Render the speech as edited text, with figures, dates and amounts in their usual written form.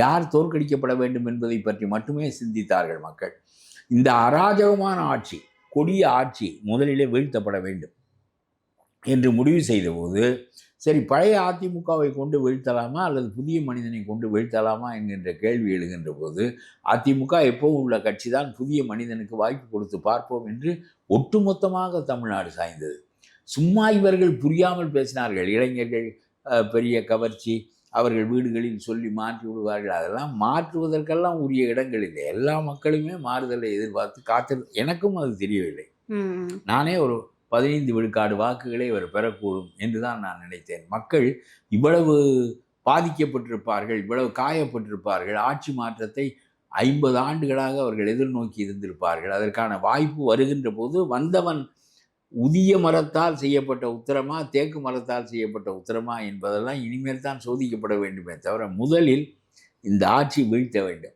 யார் தோற்கடிக்கப்பட வேண்டும் என்பதை பற்றி மட்டுமே சிந்தித்தார்கள் மக்கள். இந்த அராஜகமான ஆட்சி, கொடிய ஆட்சி முதலிலே வீழ்த்தப்பட வேண்டும் என்று முடிவு செய்தபோது, சரி பழைய அதிமுகவை கொண்டு வீழ்த்தலாமா அல்லது புதிய மனிதனை கொண்டு வீழ்த்தலாமா என்கின்ற கேள்வி எழுகின்ற போது, அதிமுக எப்பவும் உள்ள கட்சி தான், புதிய மனிதனுக்கு வாய்ப்பு கொடுத்து பார்ப்போம் என்று ஒட்டுமொத்தமாக தமிழ்நாடு சாய்ந்தது. சும்மா இவர்கள் புரியாமல் பேசினார்கள். இளைஞர்கள் பெரிய கவர்ச்சி, அவர்கள் வீடுகளில் சொல்லி மாற்றி விடுவார்கள். அதெல்லாம் மாற்றுவதற்கெல்லாம் உரிய இடங்கள் இல்லை. எல்லா மக்களுமே மாறுதலை எதிர்பார்த்து எனக்கும் அது தெரியவில்லை. நானே ஒரு 15 விழுக்காடு வாக்குகளை இவர் பெறக்கூடும் என்றுதான் நான் நினைத்தேன். மக்கள் இவ்வளவு பாதிக்கப்பட்டிருப்பார்கள், இவ்வளவு காயப்பட்டிருப்பார்கள். ஆட்சி மாற்றத்தை 50 ஆண்டுகளாக அவர்கள் எதிர்நோக்கி இருந்திருப்பார்கள். அதற்கான வாய்ப்பு வருகின்ற போது வந்தவன் உதிய மரத்தால் செய்யப்பட்ட உத்தரமா, தேக்கு மரத்தால் செய்யப்பட்ட உத்தரமா என்பதெல்லாம் இனிமேல் தான் சோதிக்கப்பட வேண்டுமே தவிர, முதலில் இந்த ஆட்சி வீழ்த்த வேண்டும்.